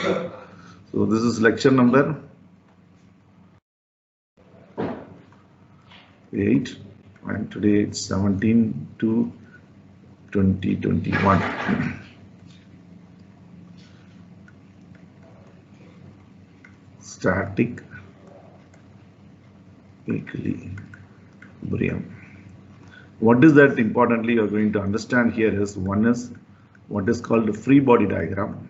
So this is lecture number 8, and today it's 17/2/2021. Static equilibrium. What is that importantly you are going to understand here is, one is what is called the free body diagram.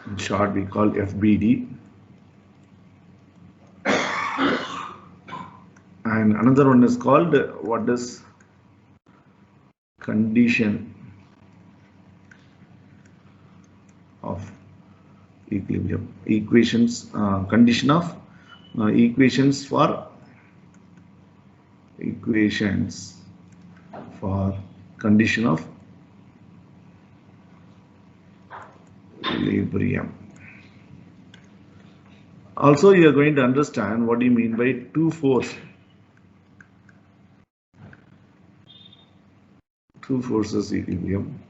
In short, we call FBD. And another one is called what is condition of equilibrium. Equations, condition of equations for condition of equilibrium. Also, you are going to understand what do you mean by two forces equilibrium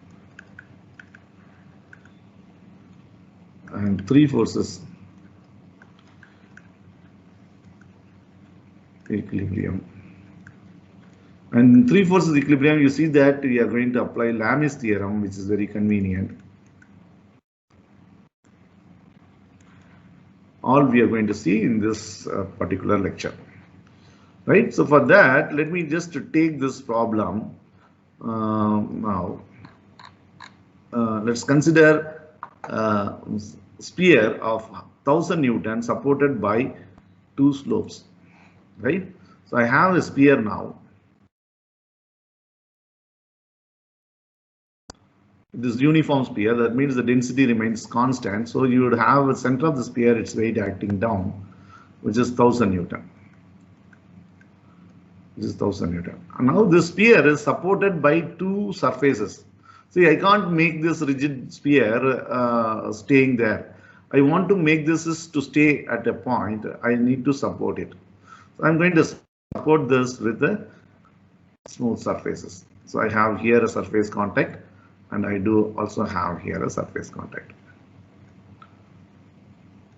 and three forces equilibrium. And in three forces equilibrium, you see that we are going to apply Lami's theorem, which is very convenient. All we are going to see in this particular lecture, right? So for that, let me just take this problem now. Let's consider sphere of 1000 Newton supported by two slopes, right? So I have a sphere now. This uniform sphere, that means the density remains constant. So you would have a center of the sphere, its weight acting down, which is 1000 Newton. This is 1000 Newton. And now this sphere is supported by two surfaces. See, I can't make this rigid sphere staying there. I want to make this to stay at a point. I need to support it. So I'm going to support this with the smooth surfaces. So I have here a surface contact, and I do also have here a surface contact.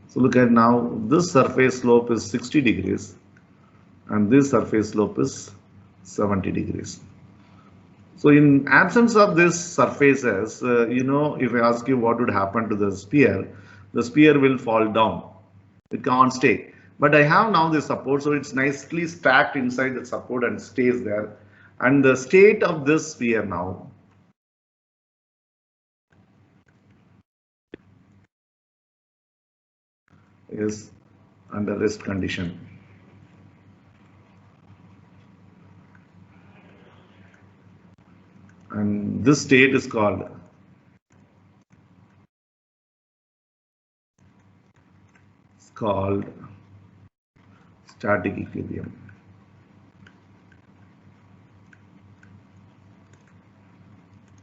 So look at now, this surface slope is 60 degrees and this surface slope is 70 degrees. So in absence of these surfaces, if I ask you what would happen to the sphere will fall down. It can't stay. But I have now the support, so it's nicely stacked inside the support and stays there. And the state of this sphere now is under rest condition. And this state is called static equilibrium.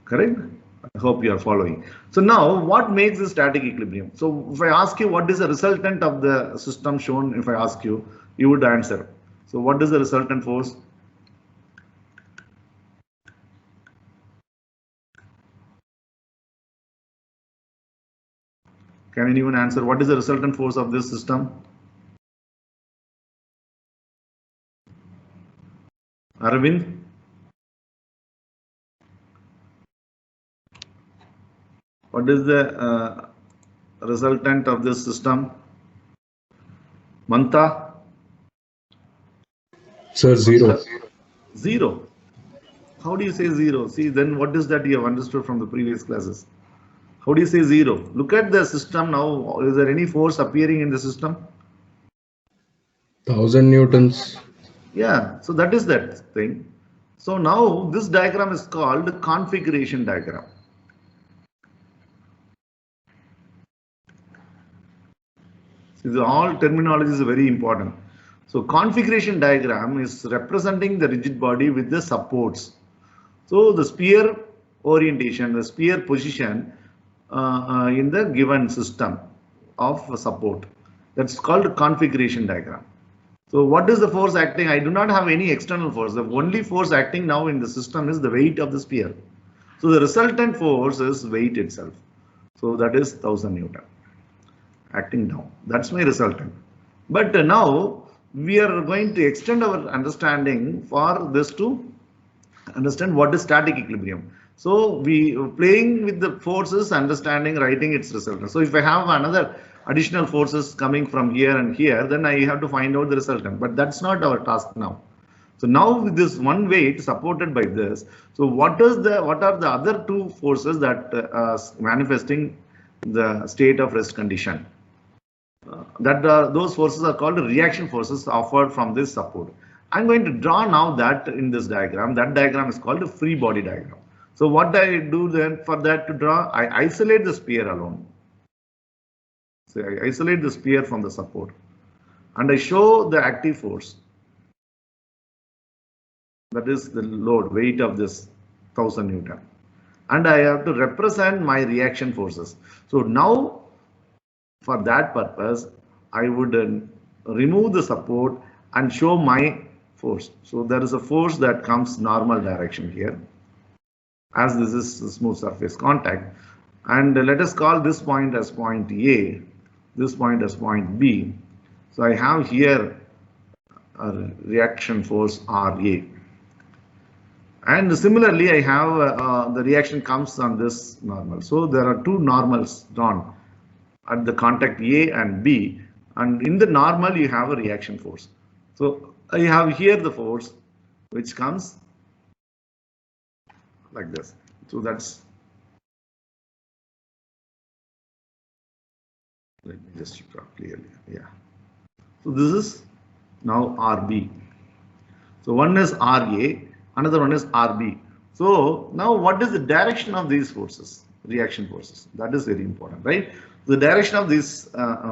Correct? I hope you are following. So now what makes the static equilibrium? So if I ask you what is the resultant of the system shown, if I ask you, you would answer. So what is the resultant force? Can anyone answer what is the resultant force of this system? Arvind? What is the resultant of this system? Manta? Sir, 0. 0. How do you say 0? See, then what is that you have understood from the previous classes? How do you say 0? Look at the system now. Is there any force appearing in the system? 1000 newtons. Yeah, so that is that thing. So now this diagram is called configuration diagram. See, all terminology is very important. So configuration diagram is representing the rigid body with the supports. So the sphere orientation, the sphere position in the given system of support. That's called configuration diagram. So what is the force acting? I do not have any external force. The only force acting now in the system is the weight of the sphere. So the resultant force is weight itself. So that is 1000 Newton acting down. That's my resultant. But now we are going to extend our understanding for this to understand what is static equilibrium. So we playing with the forces, understanding, writing its resultant. So if I have another additional forces coming from here and here, then I have to find out the resultant. But that's not our task now. So now with this one weight supported by this, so what are the other two forces that are manifesting the state of rest condition? Those forces are called reaction forces offered from this support. I'm going to draw now that in this diagram. That diagram is called a free body diagram. So what I do then for that to draw, I isolate the sphere alone. So I isolate the sphere from the support and I show the active force. That is the load, weight of this 1000 Newton. And I have to represent my reaction forces. So now for that purpose, I would remove the support and show my force. So there is a force that comes normal direction here, as this is smooth surface contact. And let us call this point as point A, this point as point B. So I have here a reaction force RA. And similarly, I have the reaction comes on this normal. So there are two normals drawn at the contact A and B, and in the normal you have a reaction force. So I have here the force which comes like this. So that's, let me just draw clearly. Yeah. So this is now RB. So one is RA, another one is RB. So now what is the direction of these forces? Reaction forces. That is very important, right? The direction of these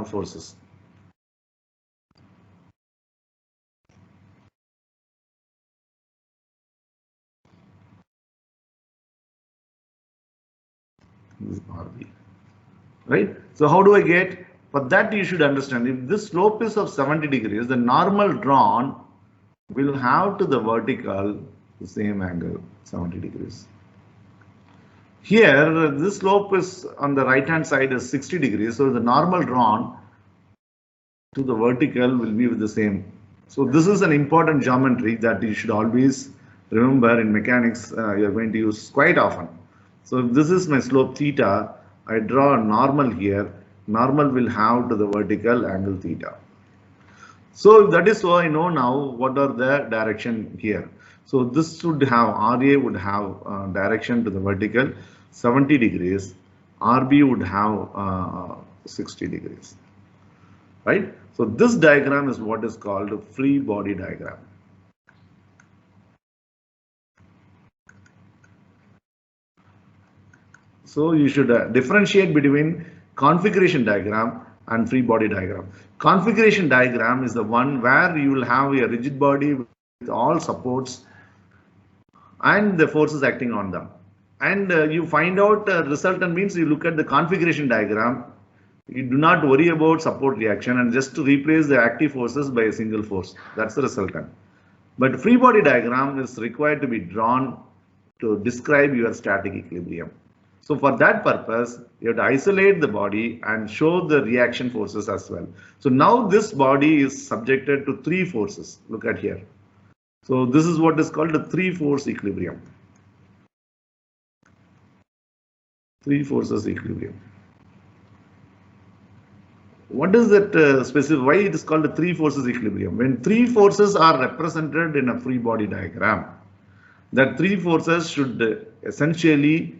forces. This is RB, right? So how do I get? For that you should understand, if this slope is of 70 degrees, the normal drawn will have to the vertical the same angle, 70 degrees. Here, this slope is on the right hand side is 60 degrees, so the normal drawn to the vertical will be with the same. So this is an important geometry that you should always remember in mechanics. You are going to use quite often. So if this is my slope theta, I draw a normal here. Normal will have to the vertical angle theta. So that is why I know now what are the direction here. So this should have, RA would have direction to the vertical 70 degrees. RB would have 60 degrees. Right? So this diagram is what is called a free body diagram. So you should differentiate between configuration diagram and free body diagram. Configuration diagram is the one where you will have a rigid body with all supports and the forces acting on them. And you find out resultant means you look at the configuration diagram. You do not worry about support reaction and just to replace the active forces by a single force. That's the resultant. But free body diagram is required to be drawn to describe your static equilibrium. So for that purpose, you have to isolate the body and show the reaction forces as well. So now this body is subjected to three forces. Look at here. So this is what is called a three-force equilibrium. Three forces equilibrium. What is that specific? Why it is called a three forces equilibrium? When three forces are represented in a free body diagram, that three forces should essentially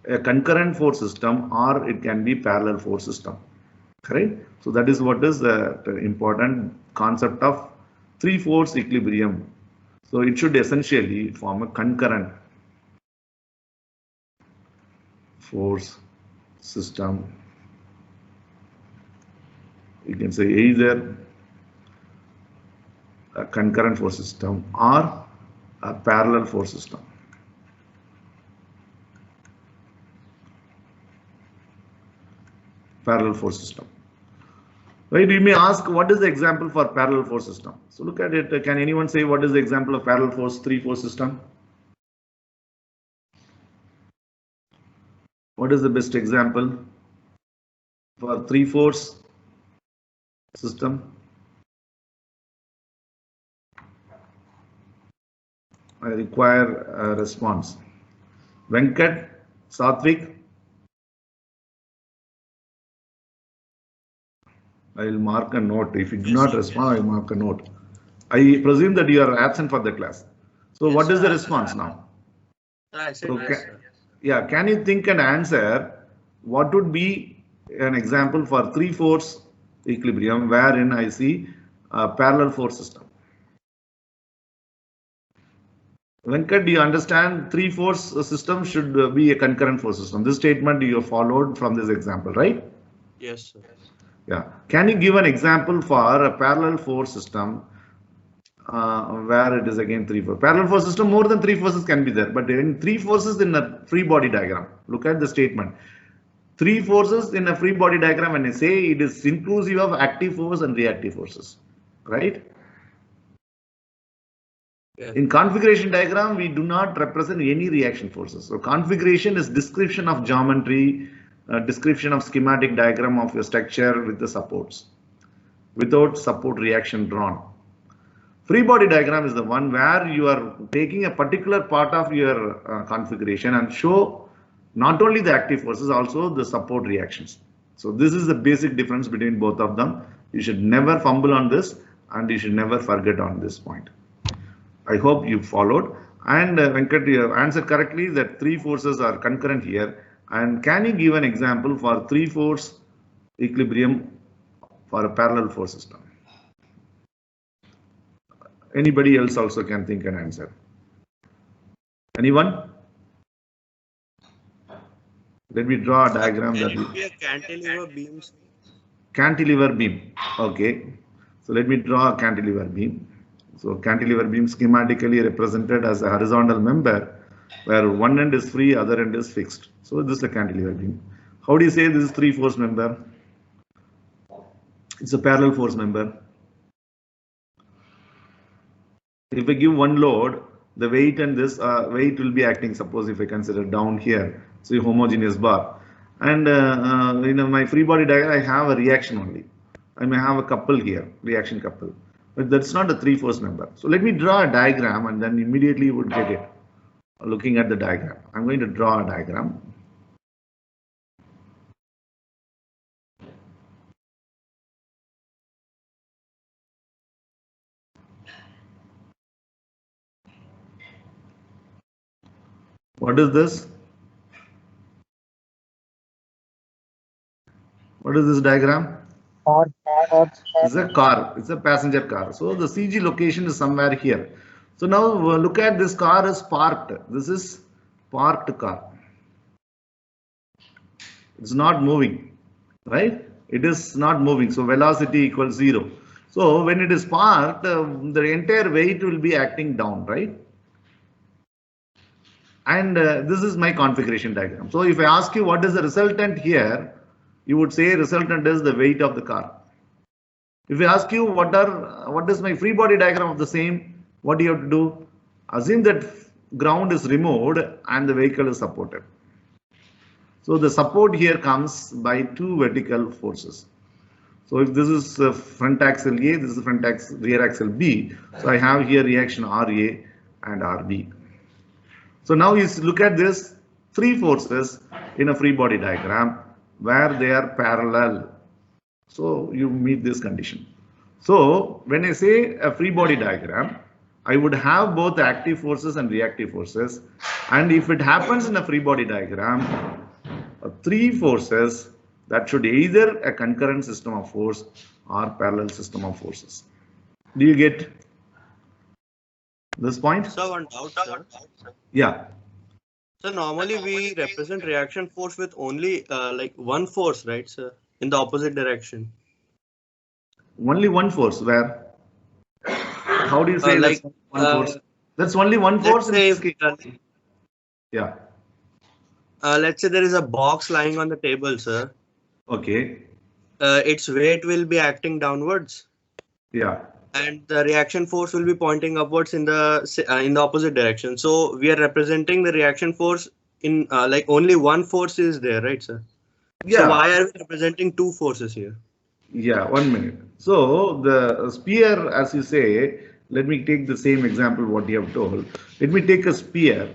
a concurrent force system or it can be parallel force system. Correct? So that is what is the important concept of three force equilibrium. So it should essentially form a concurrent force system. You can say either a concurrent force system or a parallel force system. Parallel force system. Right, you may ask what is the example for parallel force system. So look at it. Can anyone say what is the example of parallel force 3-force system? What is the best example for 3-force system? I require a response. Venkat, Satvik. I will mark a note. If you do not respond, I will mark a note. I presume that you are absent for the class. So yes, what is the response now? I said yes, sir. Yeah, can you think and answer what would be an example for 3-force equilibrium wherein I see a parallel force system? Venkat, do you understand 3-force system should be a concurrent force system? This statement you have followed from this example, right? Yes, sir. Yeah. Can you give an example for a parallel force system where it is again 3-force? Parallel force system, more than 3 forces can be there, but in 3 forces in a free body diagram, look at the statement. 3 forces in a free body diagram, when I say it is inclusive of active force and reactive forces, right? Yeah. In configuration diagram, we do not represent any reaction forces. So configuration is description of geometry, description of schematic diagram of your structure with the supports, without support reaction drawn. Free body diagram is the one where you are taking a particular part of your configuration and show not only the active forces, also the support reactions. So this is the basic difference between both of them. You should never fumble on this and you should never forget on this point. I hope you followed. And Venkat, you have answered correctly that 3 forces are concurrent here. And can you give an example for 3-force equilibrium for a parallel force system? Anybody else also can think and answer. Anyone? Let me draw a diagram. Can it be a cantilever beam? Cantilever beam. Okay. So let me draw a cantilever beam. So cantilever beam schematically represented as a horizontal member where one end is free, other end is fixed. So this is a cantilever beam. How do you say this is 3-force member? It's a parallel force member. If I give one load, the weight and this weight will be acting. Suppose if I consider down here, so a homogeneous bar, and in my free body diagram, I have a reaction only. I may have a couple here, reaction couple, but that's not a 3-force member. So let me draw a diagram, and then immediately you would get it. Looking at the diagram, I'm going to draw a diagram. What is this? What is this diagram? It's a car. It's a passenger car. So the CG location is somewhere here. So now look at this car is parked. This is parked car. It's not moving, right? It is not moving. So velocity equals 0. So when it is parked, the entire weight will be acting down, right? And this is my configuration diagram. So if I ask you what is the resultant here, you would say resultant is the weight of the car. If I ask you what is my free body diagram of the same, what do you have to do? Assume that ground is removed and the vehicle is supported. So the support here comes by 2 vertical forces. So if this is front axle A, this is front axle, rear axle B. So I have here reaction RA and RB. So now you look at this 3 forces in a free body diagram where they are parallel. So you meet this condition. So when I say a free body diagram, I would have both active forces and reactive forces. And if it happens in a free body diagram, 3 forces, that should either a concurrent system of force or parallel system of forces. Do you get this point? So one doubt, sir. Yeah. So normally we represent reaction force with only like one force, right, sir? In the opposite direction. Only one force. Where? How do you say like one force? That's only one force in this case. Yeah. Let's say there is a box lying on the table, sir. Okay. its weight will be acting downwards. Yeah. And the reaction force will be pointing upwards in the opposite direction. So we are representing the reaction force in like only one force is there, right, sir? So Yeah. why are we representing two forces here? Yeah, 1 minute. So the sphere, as you say, let me take the same example what you have told. Let me take a sphere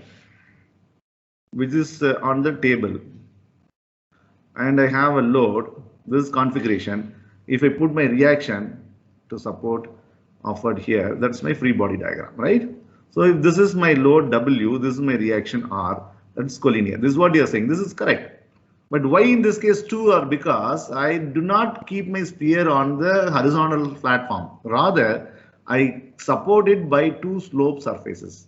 which is on the table, and I have a load, this configuration. If I put my reaction to support offered here, that's my free body diagram, right? So if this is my load W, this is my reaction R, that's collinear. This is what you are saying. This is correct. But why in this case 2 are because I do not keep my sphere on the horizontal platform. Rather, I support it by two slope surfaces.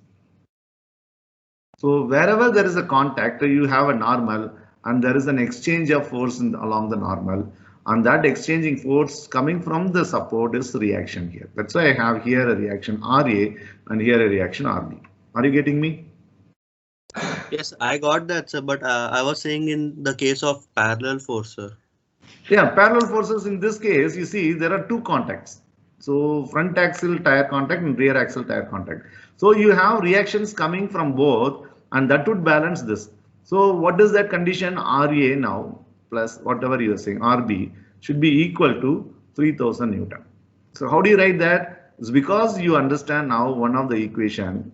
So wherever there is a contact, you have a normal and there is an exchange of force along the normal. And that exchanging force coming from the support is reaction here. That's why I have here a reaction RA and here a reaction RB. Are you getting me? Yes, I got that, sir. But I was saying in the case of parallel force, sir. Yeah, parallel forces in this case, you see, there are two contacts. So front axle tire contact and rear axle tire contact. So you have reactions coming from both and that would balance this. So what is that condition? RA now plus whatever you are saying, RB should be equal to 3000 Newton. So how do you write that? It's because you understand now one of the equation,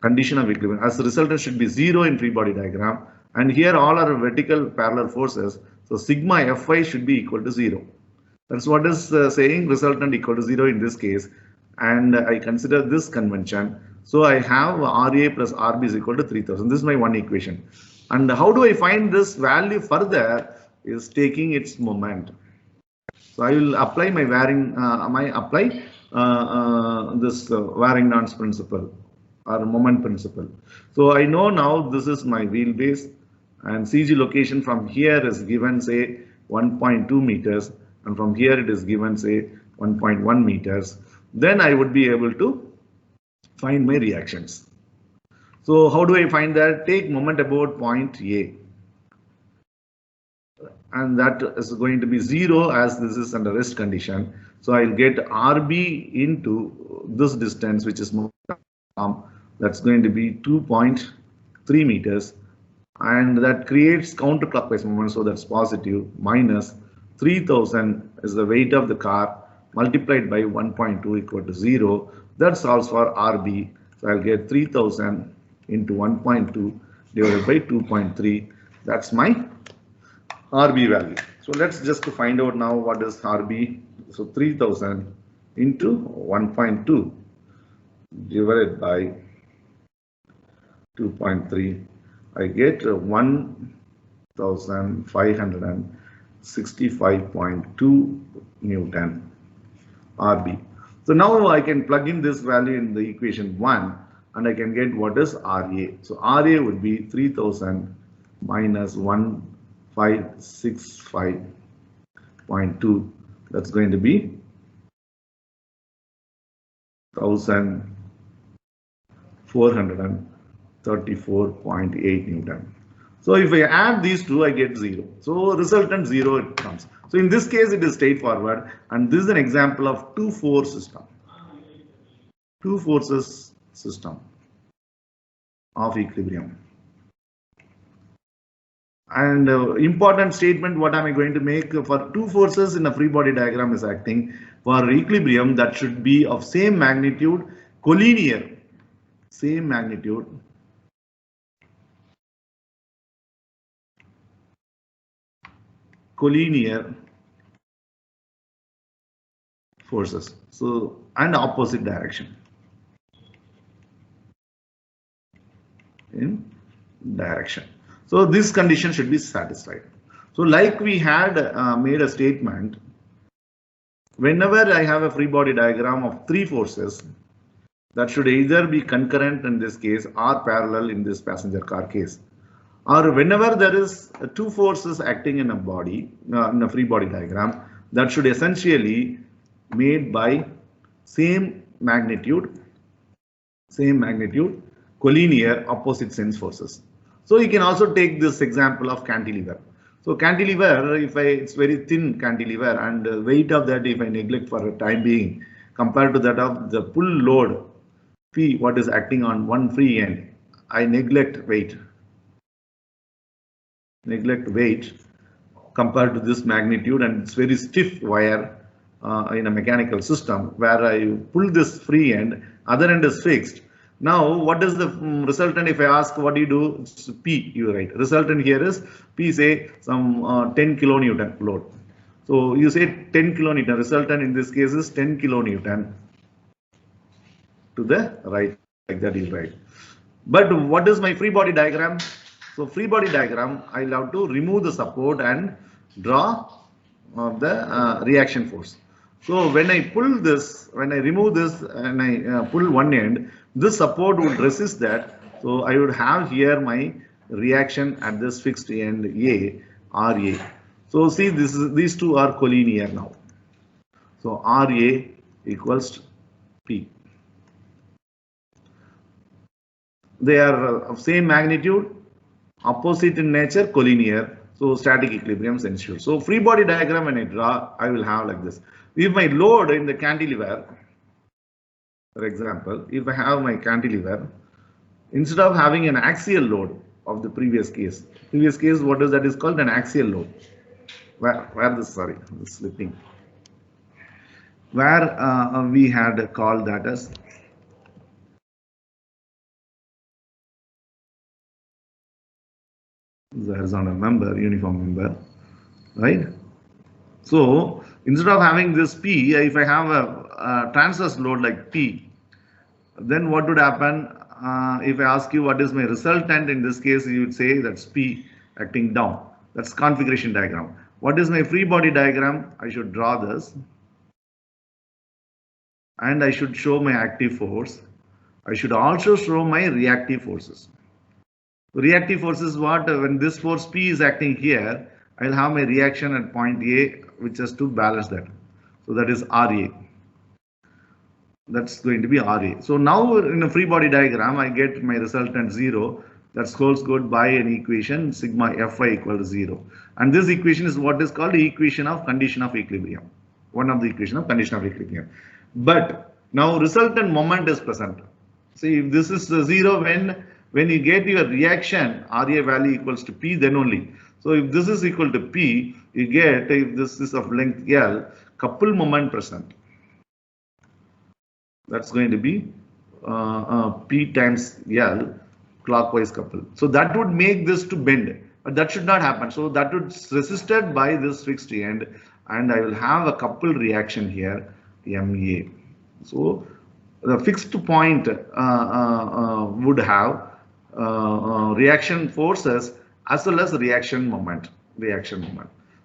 condition of equilibrium, as the resultant should be 0 in free body diagram, and here all are vertical parallel forces, so sigma Fi should be equal to 0. That's what is saying resultant equal to 0 in this case, and I consider this convention. So I have RA plus RB is equal to 3000. This is my one equation. And how do I find this value further? Is taking its moment. So I will apply my this Warrington's principle or moment principle. So I know now this is my wheelbase and CG location from here is given say 1.2 meters and from here it is given say 1.1 meters. Then I would be able to find my reactions. So how do I find that? Take moment about point A. And that is going to be 0 as this is under rest condition. So I'll get RB into this distance, which is that's going to be 2.3 meters, and that creates counterclockwise moment, so that's positive, minus 3000 is the weight of the car multiplied by 1.2 equal to 0. That solves for RB. So I'll get 3000 into 1.2 divided by 2.3. That's my RB value. So let's just to find out now what is RB. So 3000 into 1.2 divided by 2.3. I get 1565.2 Newton RB. So now I can plug in this value in the equation 1 and I can get what is RA. So RA would be 3000 minus 1565.2. That's going to be 1434.8 Newton. So if I add these two, I get 0. So resultant 0 it comes. So in this case, it is straightforward. And this is an example of two-force system. Two forces system of equilibrium. And important statement, what am I going to make? For two forces in a free body diagram is acting for equilibrium that should be of same magnitude, collinear, same magnitude. Collinear forces, so and opposite direction in direction. So this condition should be satisfied. So like we had made a statement, whenever I have a free body diagram of three forces, that should either be concurrent in this case or parallel in this passenger car case. Or whenever there is two forces acting in a body, in a free body diagram, that should essentially made by same magnitude, collinear opposite sense forces. So you can also take this example of cantilever. So cantilever, it's very thin cantilever, and weight of that, if I neglect for a time being, compared to that of the pull load P, what is acting on one free end, I neglect weight compared to this magnitude, and it's very stiff wire in a mechanical system where I pull this free end, other end is fixed. Now, what is the resultant? If I ask, what do you do? It's P, you write. Resultant here is P, say some 10 kilonewton load. So you say 10 kilonewton. Resultant in this case is 10 kilonewton to the right, like that is right. But what is my free body diagram? So free body diagram, I'll have to remove the support and draw the reaction force. So when I pull this, when I remove this and I pull one end, this support would resist that. So I would have here my reaction at this fixed end A, RA. So see, these two are collinear now. So RA equals P. They are of same magnitude, opposite in nature, collinear. So static equilibrium ensues. So free body diagram when I draw, I will have like this. If my load in the cantilever, for example, if I have my cantilever, instead of having an axial load of the previous case, what is that is called an axial load. Where this, sorry, this slipping. Where we had called that as the horizontal member, uniform member, right? So instead of having this P, if I have a transverse load like P, then what would happen? If I ask you what is my resultant, in this case you would say that's P acting down. That's configuration diagram. What is my free body diagram? I should draw this, and I should show my active force. I should also show my reactive forces. Reactive force is what? When this force P is acting here, I'll have my reaction at point A, which has to balance that. So that is RA. That's going to be RA. So now in a free body diagram, I get my resultant 0. That's holds good by an equation sigma Fy equal to 0. And this equation is what is called the equation of condition of equilibrium. One of the equation of condition of equilibrium. But now resultant moment is present. See, if this is 0 when you get your reaction RA value equals to P, then only. So if this is equal to P, you get, if this is of length L, couple moment present. That's going to be P times L clockwise couple. So that would make this to bend, but that should not happen. So that would resisted by this fixed end, and I will have a couple reaction here, MA. So the fixed point would have reaction forces as well as reaction moment.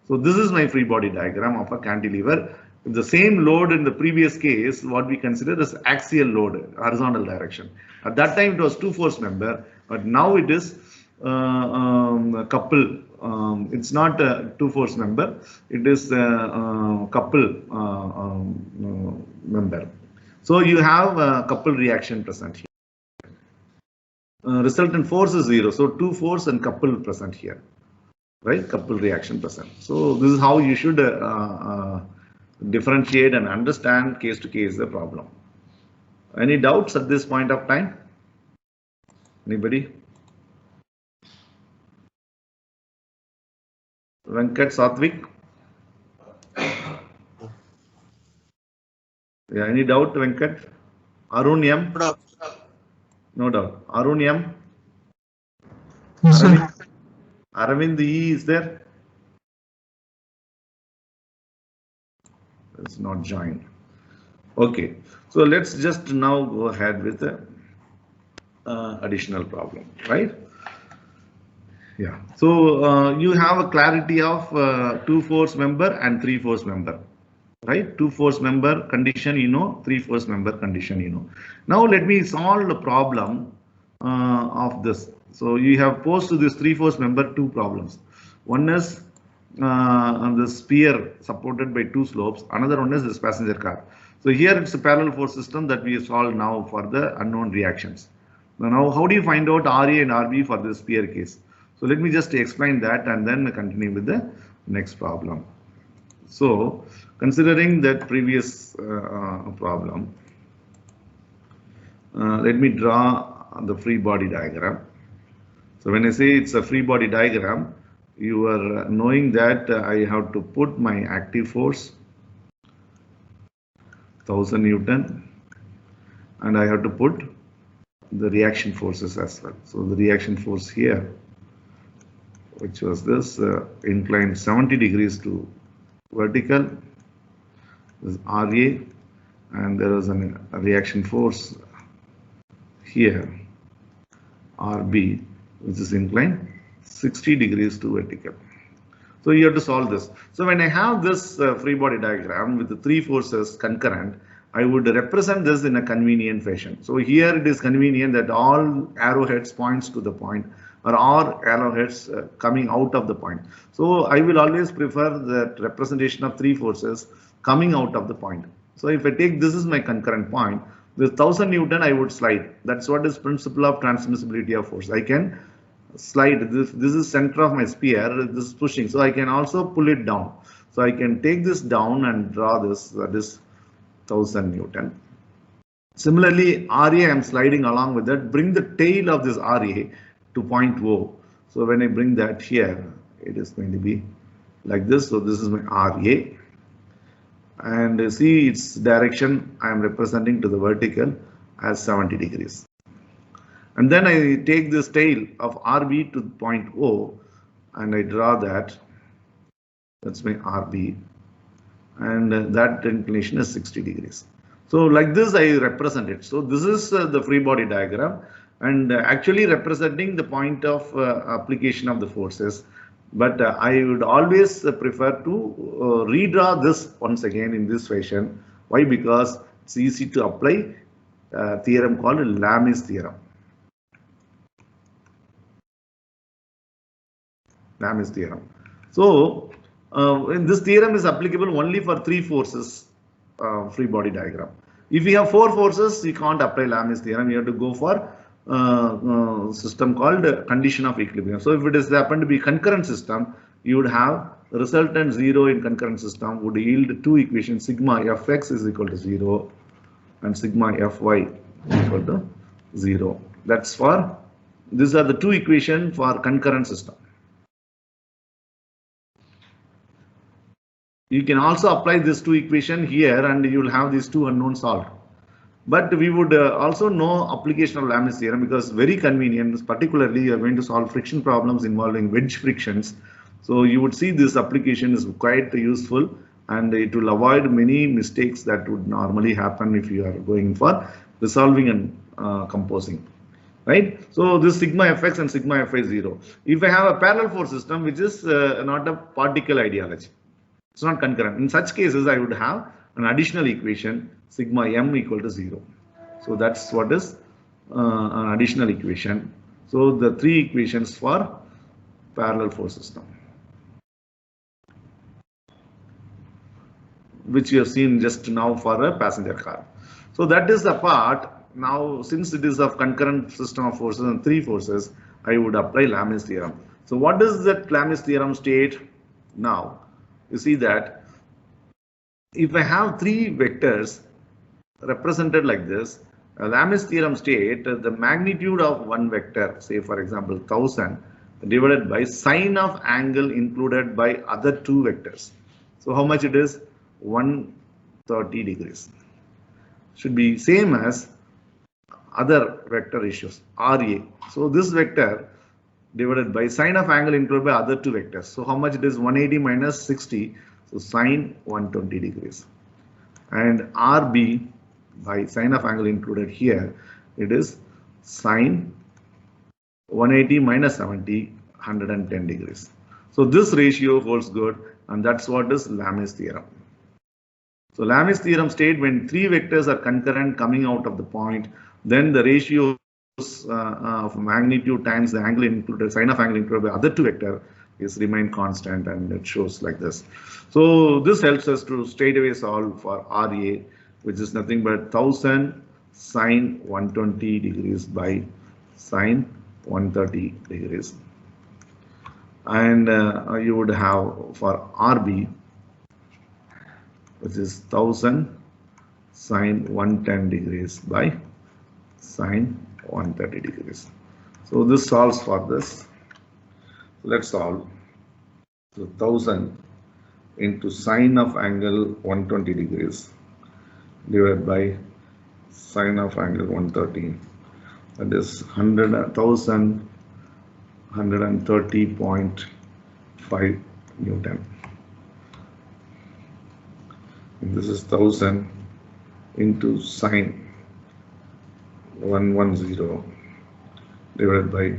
So this is my free body diagram of a cantilever. The same load in the previous case, what we consider as axial load, horizontal direction. At that time it was 2-force member, but now it is couple. It's not a 2-force member, it is a couple member. So you have a couple reaction present here. Resultant force is 0, so 2-force and couple present here, right? Couple reaction present. So this is how you should differentiate and understand case to case the problem. Any doubts at this point of time? Anybody? Venkat, Satvik? Yeah, any doubt, Venkat? Arun M? No doubt. Arun M? Yes, sir. Aravind E is there? It's not joined. Okay, so let's just now go ahead with the additional problem, right? Yeah, so you have a clarity of 2-force member and 3-force member, right? 2-force member condition, 3-force member condition, Now let me solve the problem of this. So you have posed to this 3-force member 2 problems. One is the sphere supported by 2 slopes. Another one is this passenger car. So here it's a parallel force system that we solve now for the unknown reactions. Now how do you find out RA and RB for this sphere case? So let me just explain that and then continue with the next problem. So considering that previous problem, let me draw the free body diagram. So when I say it's a free body diagram, you are knowing that I have to put my active force 1000 Newton, and I have to put the reaction forces as well. So the reaction force here, which was this inclined 70 degrees to vertical, is RA, and there is a reaction force here, RB, which is inclined 60 degrees to vertical. So you have to solve this. So when I have this free body diagram with the three forces concurrent, I would represent this in a convenient fashion. So here it is convenient that all arrowheads points to the point, or all arrowheads coming out of the point. So I will always prefer that representation of three forces coming out of the point. So if I take this is my concurrent point, with 1000 Newton I would slide. That's what is principle of transmissibility of force. I can slide this. This is center of my sphere. This is pushing. So I can also pull it down. So I can take this down and draw this. That is 1000 Newton. Similarly, RA I am sliding along with that. Bring the tail of this RA to point O. So when I bring that here, it is going to be like this. So this is my RA. And see its direction I am representing to the vertical as 70 degrees. And then I take this tail of RB to point O and I draw that. That's my RB. And that inclination is 60 degrees. So like this I represent it. So this is the free body diagram, and actually representing the point of application of the forces. But I would always prefer to redraw this once again in this fashion. Why? Because it's easy to apply a theorem called Lami's theorem. Lami's theorem. So this theorem is applicable only for three forces free body diagram. If you have four forces, you can't apply Lami's theorem. You have to go for system called condition of equilibrium. So if it is happen to be concurrent system, you would have resultant zero in concurrent system would yield two equations, sigma fx is equal to 0 and sigma fy equal to 0. That's for, these are the two equations for concurrent system. You can also apply this two equation here and you will have these two unknowns solved. But we would also know application of Lami's theorem because very convenient, particularly you are going to solve friction problems involving wedge frictions. So you would see this application is quite useful and it will avoid many mistakes that would normally happen if you are going for resolving and composing. Right? So this sigma fx and sigma fy is 0. If I have a parallel force system which is not a particle ideology, it's not concurrent. In such cases, I would have an additional equation sigma m equal to 0. So that's what is an additional equation. So the three equations for parallel force system, which you have seen just now for a passenger car. So that is the part. Now, since it is a concurrent system of forces and three forces, I would apply Lami's theorem. So what does that Lami's theorem state now? You see that if I have three vectors represented like this, Lami's theorem state the magnitude of one vector, say for example 1000, divided by sine of angle included by other two vectors. So how much it is? 130 degrees. Should be same as other vector ratios, RA. So this vector divided by sine of angle included by other two vectors. So how much it is? 180 minus 60. So sine 120 degrees. And RB by sine of angle included here, it is sine 180 minus 70, 110 degrees. So this ratio holds good, and that's what is Lami's theorem. So Lami's theorem states when three vectors are concurrent coming out of the point, then the ratio of magnitude times the angle included, sine of angle included by other two vector is remain constant, and it shows like this. So this helps us to straight away solve for RA, which is nothing but 1000 sine 120 degrees by sine 130 degrees. and you would have for RB, which is 1000 sine 110 degrees by sine 130 degrees. So this solves for this. Let's solve. So 1000 into sine of angle 120 degrees divided by sine of angle 130. That is 130.5 Newton. And this is 1000 into sine 110 divided by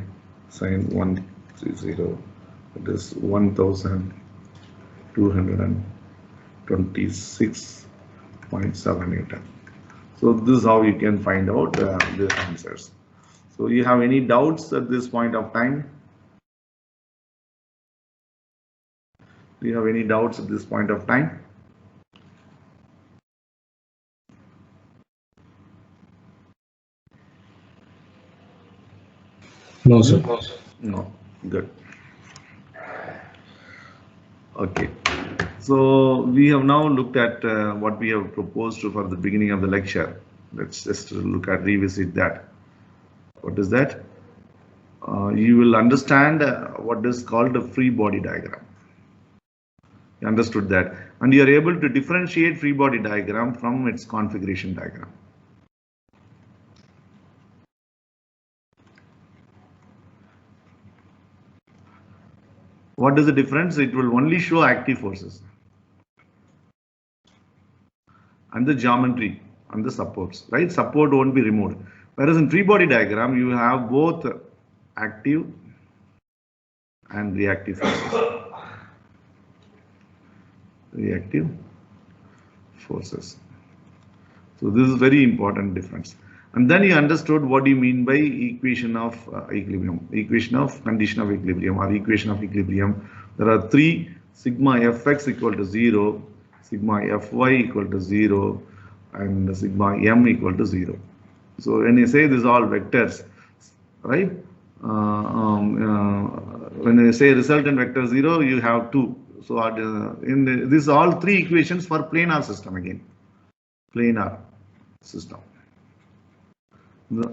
sine 130. It is 1226.7 Newton. So this is how you can find out the answers. So you have any doubts at this point of time? Do you have any doubts at this point of time? No, sir. No. Good. Okay. So we have now looked at what we have proposed for the beginning of the lecture. Let's just revisit that. What is that? You will understand what is called a free body diagram. You understood that, and you are able to differentiate free body diagram from its configuration diagram. What is the difference? It will only show active forces and the geometry and the supports, right? Support won't be removed. Whereas in free body diagram, you have both active and reactive forces. Reactive forces. So this is very important difference. And then you understood what you mean by equation of equilibrium, equation of condition of equilibrium or equation of equilibrium. There are three: sigma fx equal to 0, sigma fy equal to 0, and sigma m equal to 0. So when you say this is all vectors, right? When you say resultant vector 0, you have 2. So this all three equations for planar system again. Planar system.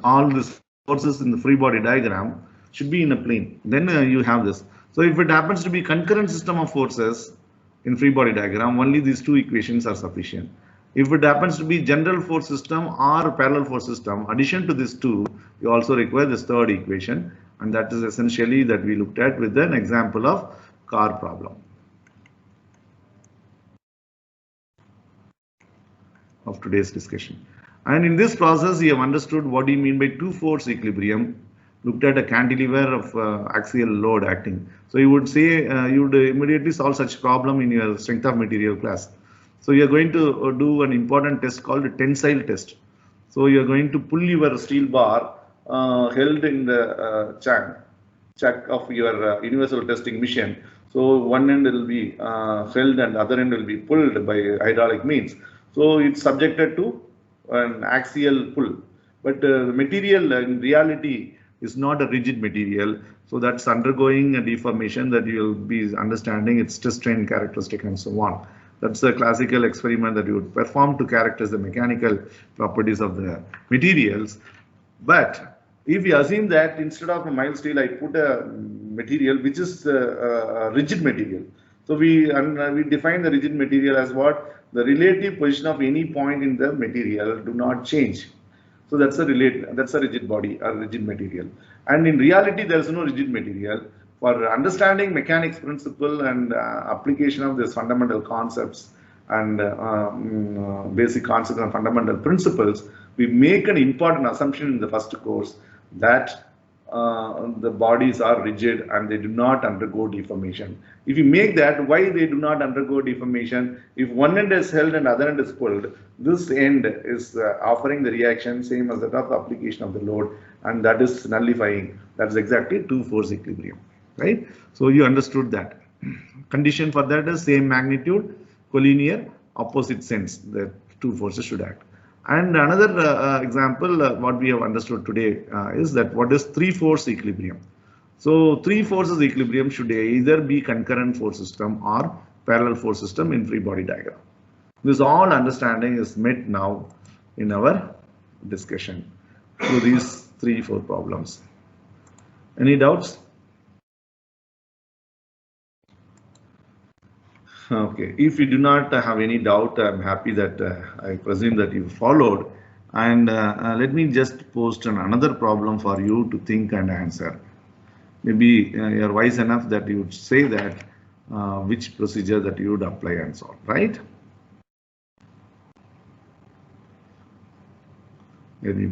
All these forces in the free body diagram should be in a plane. Then you have this. So if it happens to be concurrent system of forces in free body diagram, only these two equations are sufficient. If it happens to be general force system or parallel force system, addition to these two, you also require this third equation, and that is essentially that we looked at with an example of car problem of today's discussion. And in this process, you have understood what do you mean by two-force equilibrium, looked at a cantilever of axial load acting. So you would say, you would immediately solve such problem in your strength of material class. So you are going to do an important test called a tensile test. So you are going to pull your steel bar held in the chuck of your universal testing machine. So one end will be held and other end will be pulled by hydraulic means. So it's subjected to an axial pull, but the material in reality is not a rigid material, so that's undergoing a deformation that you will be understanding its stress strain characteristic and so on. That's a classical experiment that you would perform to characterize the mechanical properties of the materials. But if you assume that instead of a mild steel, I put a material which is a rigid material. So we define the rigid material as what? The relative position of any point in the material do not change. So that's a rigid body or rigid material. And in reality, there is no rigid material. For understanding mechanics principle and application of these fundamental concepts and basic concepts and fundamental principles, we make an important assumption in the first course that the bodies are rigid and they do not undergo deformation. If you make that, why they do not undergo deformation? If one end is held and other end is pulled, this end is offering the reaction same as that of the application of the load, and that is nullifying. That's exactly two-force equilibrium, right? So you understood that. Condition for that is same magnitude, collinear, opposite sense. The two forces should act. And another example, what we have understood today is that what is three-force equilibrium. So three forces equilibrium should either be concurrent force system or parallel force system in free body diagram. This all understanding is met now in our discussion through these 3-4 problems. Any doubts? Okay, if you do not have any doubt, I'm happy that I presume that you followed. And let me just post another problem for you to think and answer. Maybe you're wise enough that you would say that which procedure that you would apply and solve, right? Let me